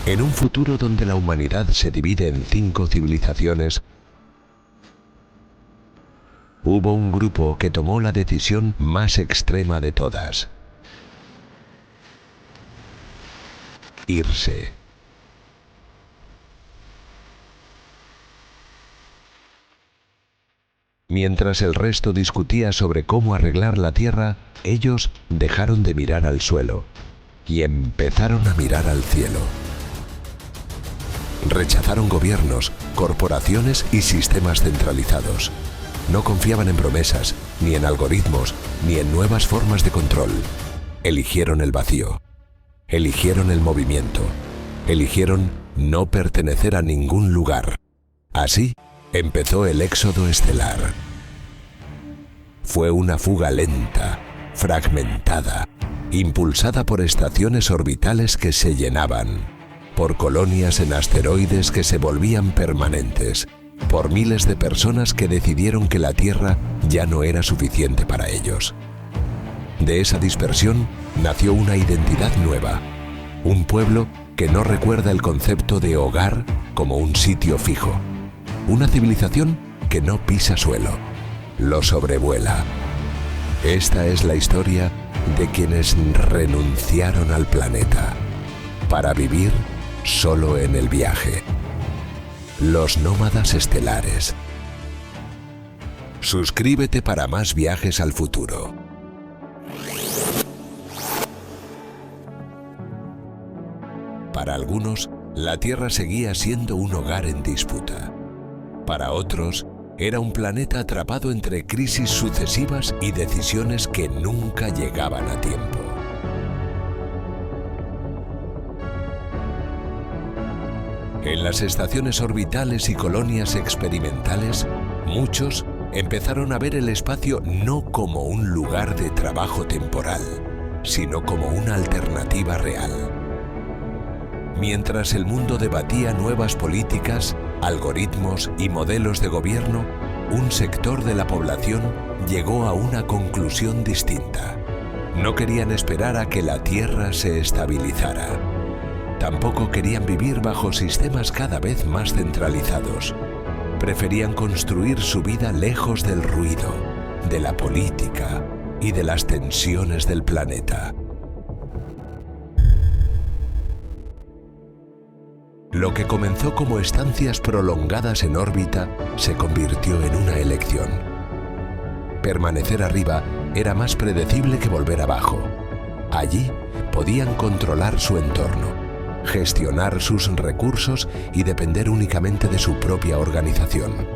En un futuro donde la humanidad se divide en 5 civilizaciones, hubo un grupo que tomó la decisión más extrema de todas: irse. Mientras el resto discutía sobre cómo arreglar la Tierra, ellos dejaron de mirar al suelo y empezaron a mirar al cielo. Rechazaron gobiernos, corporaciones y sistemas centralizados. No confiaban en promesas, ni en algoritmos, ni en nuevas formas de control. Eligieron el vacío. Eligieron el movimiento. Eligieron no pertenecer a ningún lugar. Así empezó el éxodo estelar. Fue una fuga lenta, fragmentada, impulsada por estaciones orbitales que se llenaban, por colonias en asteroides que se volvían permanentes, por miles de personas que decidieron que la Tierra ya no era suficiente para ellos. De esa dispersión nació una identidad nueva, un pueblo que no recuerda el concepto de hogar como un sitio fijo, una civilización que no pisa suelo, lo sobrevuela. Esta es la historia de quienes renunciaron al planeta para vivir solo en el viaje. Los nómadas estelares. Suscríbete para más viajes al futuro. Para algunos, la Tierra seguía siendo un hogar en disputa. Para otros, era un planeta atrapado entre crisis sucesivas y decisiones que nunca llegaban a tiempo. En las estaciones orbitales y colonias experimentales, muchos empezaron a ver el espacio no como un lugar de trabajo temporal, sino como una alternativa real. Mientras el mundo debatía nuevas políticas, algoritmos y modelos de gobierno, un sector de la población llegó a una conclusión distinta. No querían esperar a que la Tierra se estabilizara. Tampoco querían vivir bajo sistemas cada vez más centralizados. Preferían construir su vida lejos del ruido, de la política y de las tensiones del planeta. Lo que comenzó como estancias prolongadas en órbita se convirtió en una elección. Permanecer arriba era más predecible que volver abajo. Allí podían controlar su entorno, gestionar sus recursos y depender únicamente de su propia organización.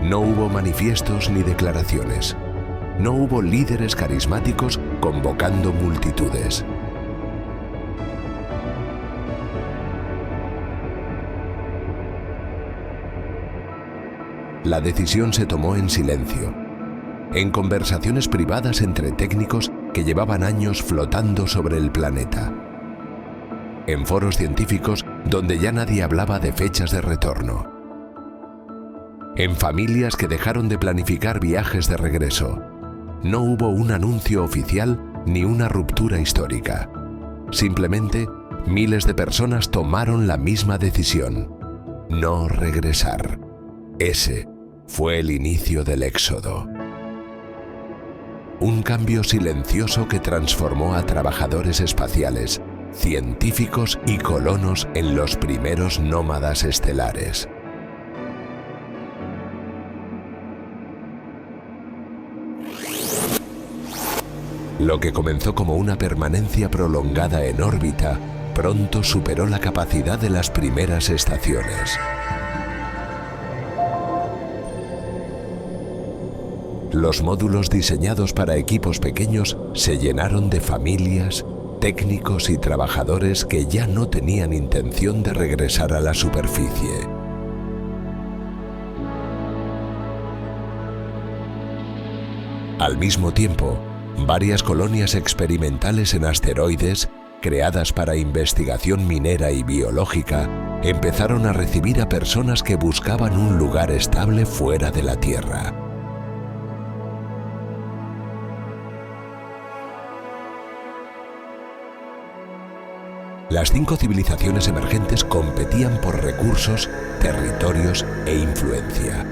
No hubo manifiestos ni declaraciones. No hubo líderes carismáticos convocando multitudes. La decisión se tomó en silencio, en conversaciones privadas entre técnicos que llevaban años flotando sobre el planeta, en foros científicos donde ya nadie hablaba de fechas de retorno, en familias que dejaron de planificar viajes de regreso. No hubo un anuncio oficial ni una ruptura histórica. Simplemente, miles de personas tomaron la misma decisión: no regresar. Ese fue el inicio del éxodo. Un cambio silencioso que transformó a trabajadores espaciales, científicos y colonos en los primeros nómadas estelares. Lo que comenzó como una permanencia prolongada en órbita, pronto superó la capacidad de las primeras estaciones. Los módulos diseñados para equipos pequeños se llenaron de familias, técnicos y trabajadores que ya no tenían intención de regresar a la superficie. Al mismo tiempo, varias colonias experimentales en asteroides, creadas para investigación minera y biológica, empezaron a recibir a personas que buscaban un lugar estable fuera de la Tierra. Las 5 civilizaciones emergentes competían por recursos, territorios e influencia.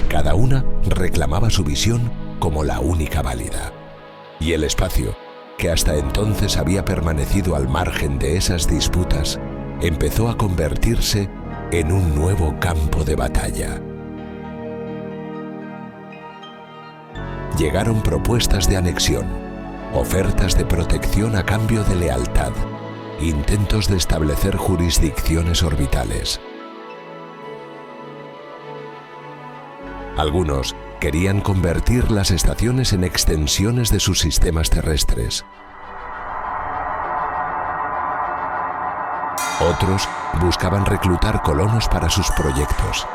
Cada una reclamaba su visión como la única válida. Y el espacio, que hasta entonces había permanecido al margen de esas disputas, empezó a convertirse en un nuevo campo de batalla. Llegaron propuestas de anexión, ofertas de protección a cambio de lealtad, intentos de establecer jurisdicciones orbitales. Algunos querían convertir las estaciones en extensiones de sus sistemas terrestres. Otros buscaban reclutar colonos para sus proyectos.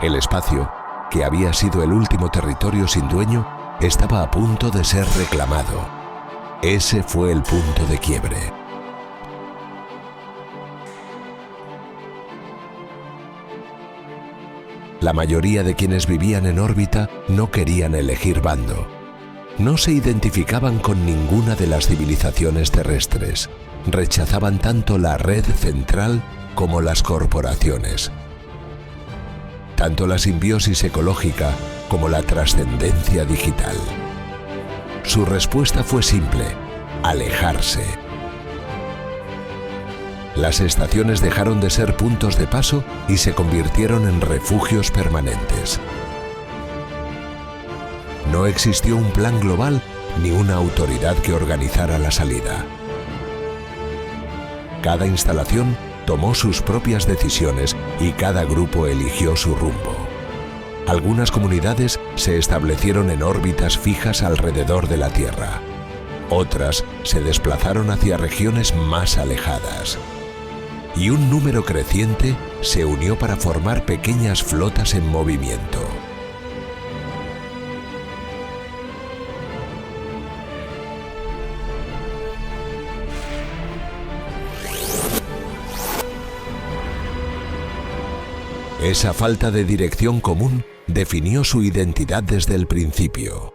El espacio, que había sido el último territorio sin dueño, estaba a punto de ser reclamado. Ese fue el punto de quiebre. La mayoría de quienes vivían en órbita no querían elegir bando. No se identificaban con ninguna de las civilizaciones terrestres. Rechazaban tanto la red central como las corporaciones. Tanto la simbiosis ecológica como la trascendencia digital. Su respuesta fue simple: alejarse. Las estaciones dejaron de ser puntos de paso y se convirtieron en refugios permanentes. No existió un plan global ni una autoridad que organizara la salida. Cada instalación tomó sus propias decisiones y cada grupo eligió su rumbo. Algunas comunidades se establecieron en órbitas fijas alrededor de la Tierra. Otras se desplazaron hacia regiones más alejadas. Y un número creciente se unió para formar pequeñas flotas en movimiento. Esa falta de dirección común definió su identidad desde el principio.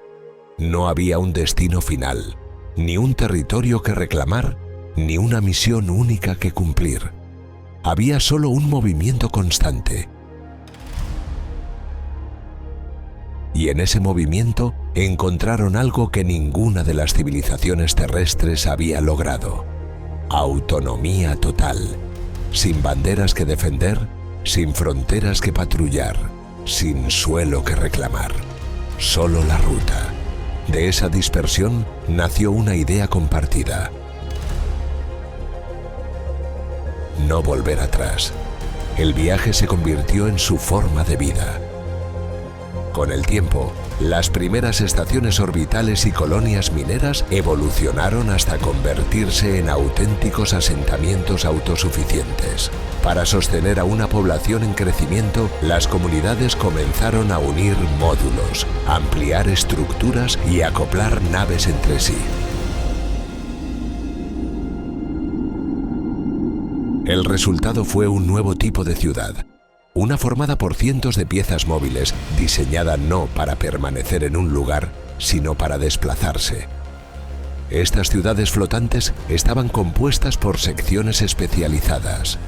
No había un destino final, ni un territorio que reclamar, ni una misión única que cumplir. Había solo un movimiento constante. Y en ese movimiento encontraron algo que ninguna de las civilizaciones terrestres había logrado: autonomía total, sin banderas que defender, sin fronteras que patrullar, sin suelo que reclamar, solo la ruta. De esa dispersión nació una idea compartida: no volver atrás. El viaje se convirtió en su forma de vida. Con el tiempo, las primeras estaciones orbitales y colonias mineras evolucionaron hasta convertirse en auténticos asentamientos autosuficientes. Para sostener a una población en crecimiento, las comunidades comenzaron a unir módulos, ampliar estructuras y acoplar naves entre sí. El resultado fue un nuevo tipo de ciudad, una formada por cientos de piezas móviles, diseñada no para permanecer en un lugar, sino para desplazarse. Estas ciudades flotantes estaban compuestas por secciones especializadas.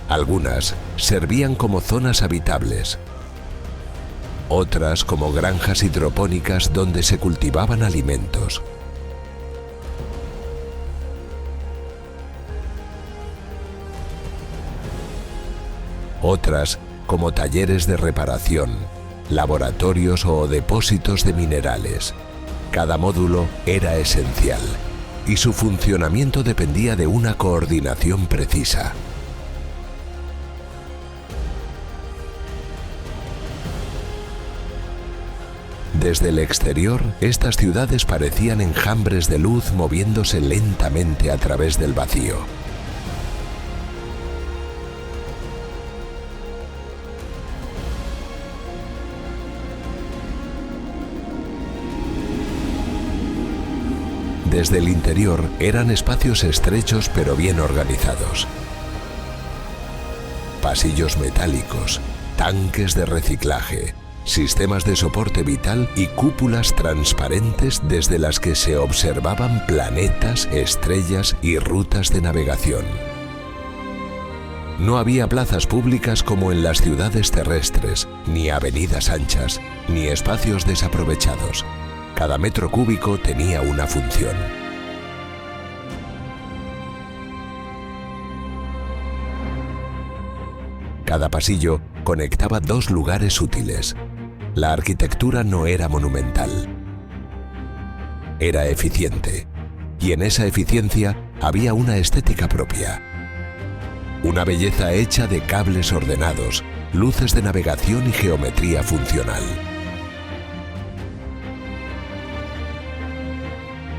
Algunas servían como zonas habitables, otras como granjas hidropónicas donde se cultivaban alimentos. Otras como talleres de reparación, laboratorios o depósitos de minerales. Cada módulo era esencial y su funcionamiento dependía de una coordinación precisa. Desde el exterior, estas ciudades parecían enjambres de luz moviéndose lentamente a través del vacío. Desde el interior eran espacios estrechos pero bien organizados. Pasillos metálicos, tanques de reciclaje, sistemas de soporte vital y cúpulas transparentes desde las que se observaban planetas, estrellas y rutas de navegación. No había plazas públicas como en las ciudades terrestres, ni avenidas anchas, ni espacios desaprovechados. Cada metro cúbico tenía una función. Cada pasillo conectaba dos lugares útiles. La arquitectura no era monumental. Era eficiente, y en esa eficiencia había una estética propia. Una belleza hecha de cables ordenados, luces de navegación y geometría funcional.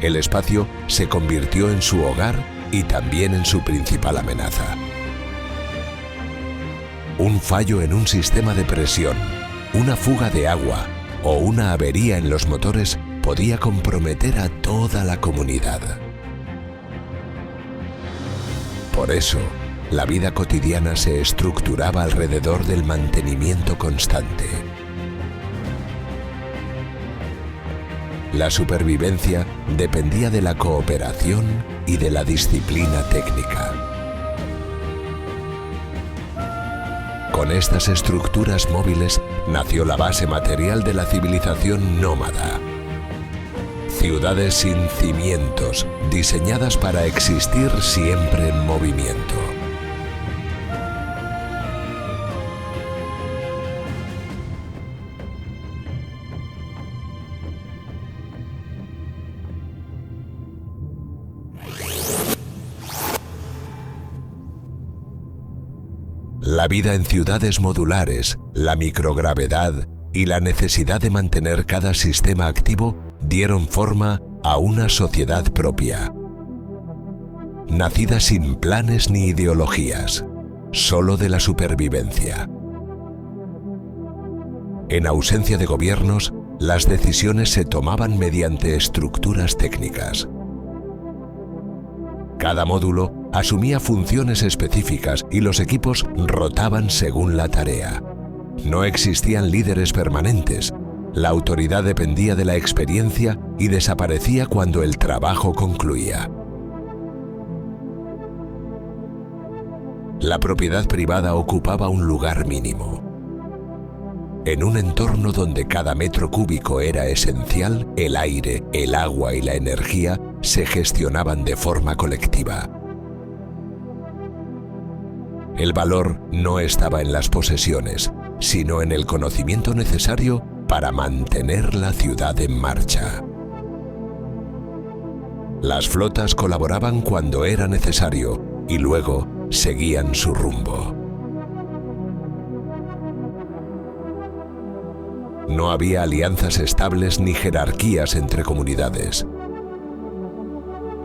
El espacio se convirtió en su hogar y también en su principal amenaza. Un fallo en un sistema de presión, una fuga de agua o una avería en los motores podía comprometer a toda la comunidad. Por eso, la vida cotidiana se estructuraba alrededor del mantenimiento constante. La supervivencia dependía de la cooperación y de la disciplina técnica. Con estas estructuras móviles nació la base material de la civilización nómada. Ciudades sin cimientos, diseñadas para existir siempre en movimiento. La vida en ciudades modulares, la microgravedad y la necesidad de mantener cada sistema activo dieron forma a una sociedad propia. Nacida sin planes ni ideologías, solo de la supervivencia. En ausencia de gobiernos, las decisiones se tomaban mediante estructuras técnicas. Cada módulo asumía funciones específicas y los equipos rotaban según la tarea. No existían líderes permanentes. La autoridad dependía de la experiencia y desaparecía cuando el trabajo concluía. La propiedad privada ocupaba un lugar mínimo. En un entorno donde cada metro cúbico era esencial, el aire, el agua y la energía se gestionaban de forma colectiva. El valor no estaba en las posesiones, sino en el conocimiento necesario para mantener la ciudad en marcha. Las flotas colaboraban cuando era necesario y luego seguían su rumbo. No había alianzas estables ni jerarquías entre comunidades.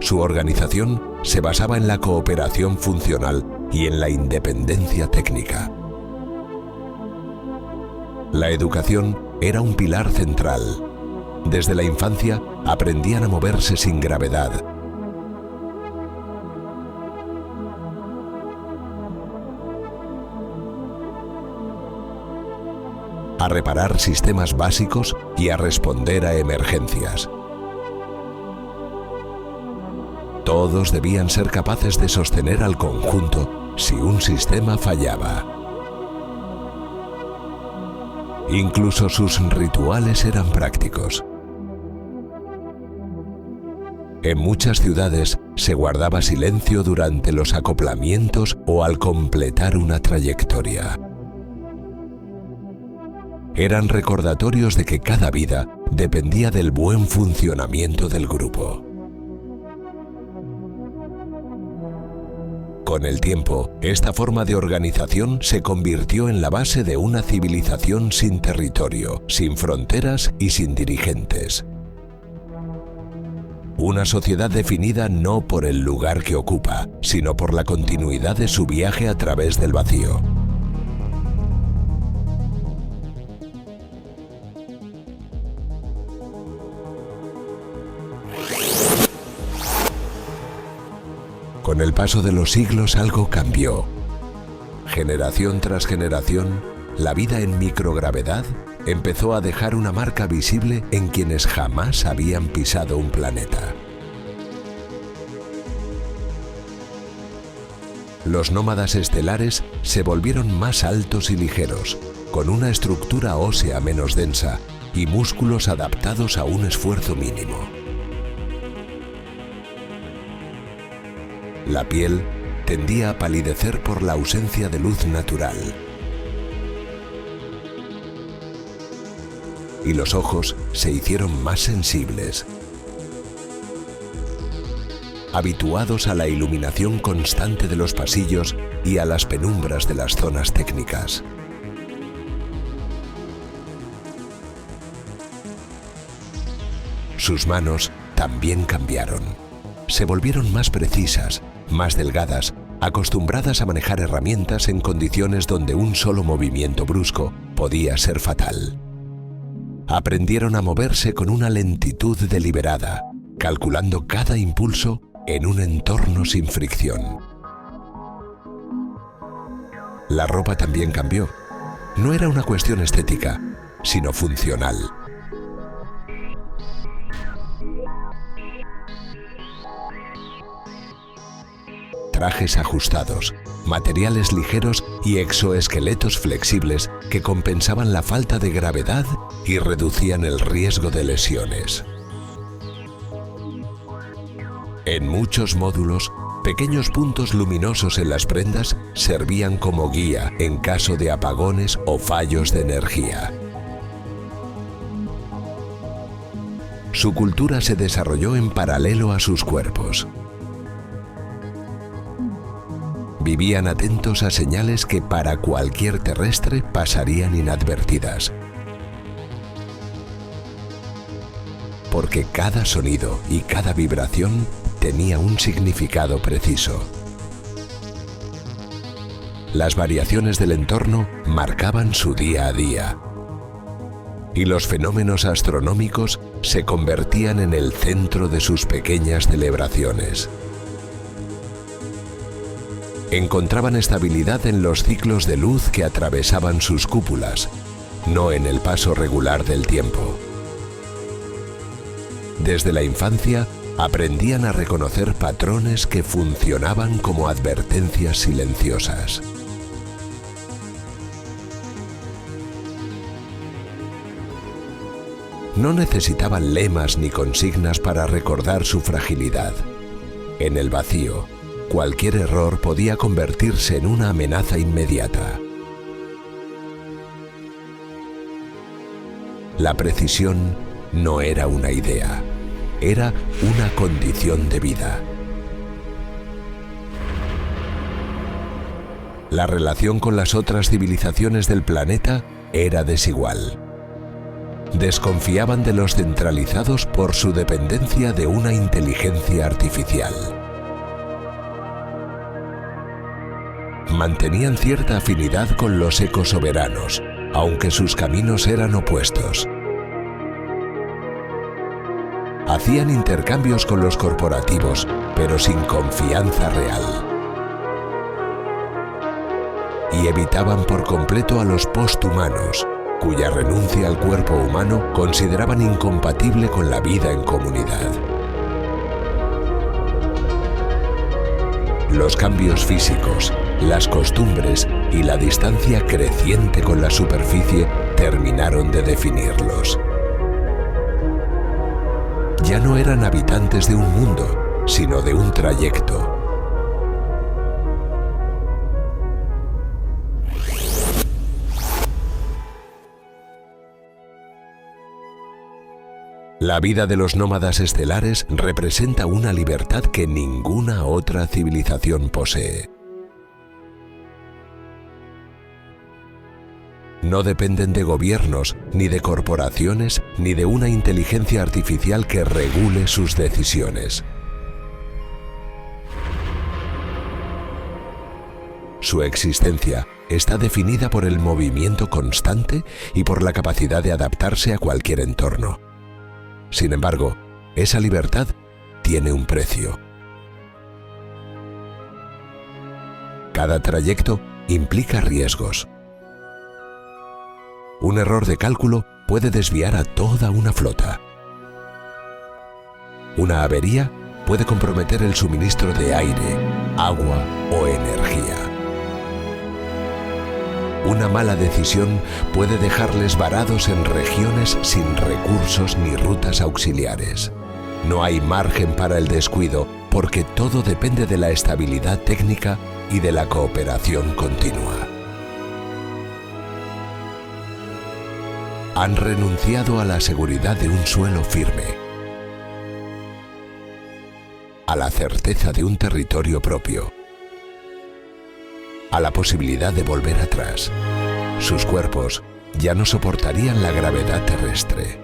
Su organización se basaba en la cooperación funcional y en la independencia técnica. La educación era un pilar central. Desde la infancia aprendían a moverse sin gravedad. A reparar sistemas básicos y a responder a emergencias. Todos debían ser capaces de sostener al conjunto si un sistema fallaba. Incluso sus rituales eran prácticos. En muchas ciudades se guardaba silencio durante los acoplamientos o al completar una trayectoria. Eran recordatorios de que cada vida dependía del buen funcionamiento del grupo. Con el tiempo, esta forma de organización se convirtió en la base de una civilización sin territorio, sin fronteras y sin dirigentes. Una sociedad definida no por el lugar que ocupa, sino por la continuidad de su viaje a través del vacío. Con el paso de los siglos algo cambió. Generación tras generación, la vida en microgravedad empezó a dejar una marca visible en quienes jamás habían pisado un planeta. Los nómadas estelares se volvieron más altos y ligeros, con una estructura ósea menos densa y músculos adaptados a un esfuerzo mínimo. La piel tendía a palidecer por la ausencia de luz natural. Y los ojos se hicieron más sensibles. Habituados a la iluminación constante de los pasillos y a las penumbras de las zonas técnicas. Sus manos también cambiaron. Se volvieron más precisas, más delgadas, acostumbradas a manejar herramientas en condiciones donde un solo movimiento brusco podía ser fatal. Aprendieron a moverse con una lentitud deliberada, calculando cada impulso en un entorno sin fricción. La ropa también cambió. No era una cuestión estética, sino funcional. Trajes ajustados, materiales ligeros y exoesqueletos flexibles que compensaban la falta de gravedad y reducían el riesgo de lesiones. En muchos módulos, pequeños puntos luminosos en las prendas servían como guía en caso de apagones o fallos de energía. Su cultura se desarrolló en paralelo a sus cuerpos. Vivían atentos a señales que para cualquier terrestre pasarían inadvertidas. Porque cada sonido y cada vibración tenía un significado preciso. Las variaciones del entorno marcaban su día a día. Y los fenómenos astronómicos se convertían en el centro de sus pequeñas celebraciones. Encontraban estabilidad en los ciclos de luz que atravesaban sus cúpulas, no en el paso regular del tiempo. Desde la infancia, aprendían a reconocer patrones que funcionaban como advertencias silenciosas. No necesitaban lemas ni consignas para recordar su fragilidad. En el vacío, cualquier error podía convertirse en una amenaza inmediata. La precisión no era una idea, era una condición de vida. La relación con las otras civilizaciones del planeta era desigual. Desconfiaban de los centralizados por su dependencia de una inteligencia artificial. Mantenían cierta afinidad con los ecosoberanos, aunque sus caminos eran opuestos. Hacían intercambios con los corporativos, pero sin confianza real. Y evitaban por completo a los posthumanos, cuya renuncia al cuerpo humano consideraban incompatible con la vida en comunidad. Los cambios físicos, las costumbres y la distancia creciente con la superficie terminaron de definirlos. Ya no eran habitantes de un mundo, sino de un trayecto. La vida de los nómadas estelares representa una libertad que ninguna otra civilización posee. No dependen de gobiernos, ni de corporaciones, ni de una inteligencia artificial que regule sus decisiones. Su existencia está definida por el movimiento constante y por la capacidad de adaptarse a cualquier entorno. Sin embargo, esa libertad tiene un precio. Cada trayecto implica riesgos. Un error de cálculo puede desviar a toda una flota. Una avería puede comprometer el suministro de aire, agua o energía. Una mala decisión puede dejarles varados en regiones sin recursos ni rutas auxiliares. No hay margen para el descuido porque todo depende de la estabilidad técnica y de la cooperación continua. Han renunciado a la seguridad de un suelo firme, a la certeza de un territorio propio, a la posibilidad de volver atrás. Sus cuerpos ya no soportarían la gravedad terrestre.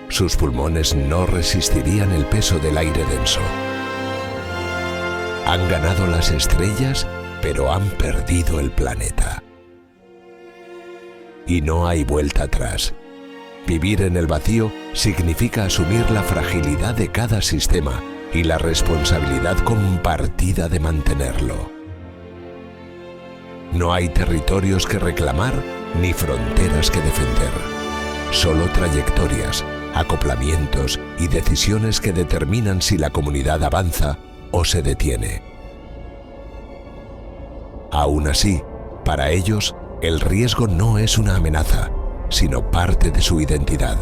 Sus pulmones no resistirían el peso del aire denso. Han ganado las estrellas, pero han perdido el planeta. Y no hay vuelta atrás. Vivir en el vacío significa asumir la fragilidad de cada sistema y la responsabilidad compartida de mantenerlo. No hay territorios que reclamar ni fronteras que defender. Solo trayectorias, acoplamientos y decisiones que determinan si la comunidad avanza o se detiene. Aún así, para ellos, el riesgo no es una amenaza, sino parte de su identidad.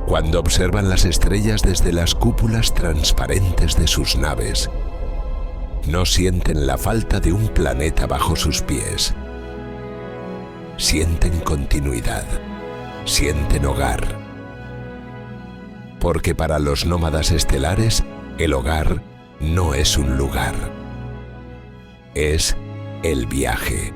Cuando observan las estrellas desde las cúpulas transparentes de sus naves, no sienten la falta de un planeta bajo sus pies. Sienten continuidad, sienten hogar. Porque para los nómadas estelares, el hogar no es un lugar, es el viaje.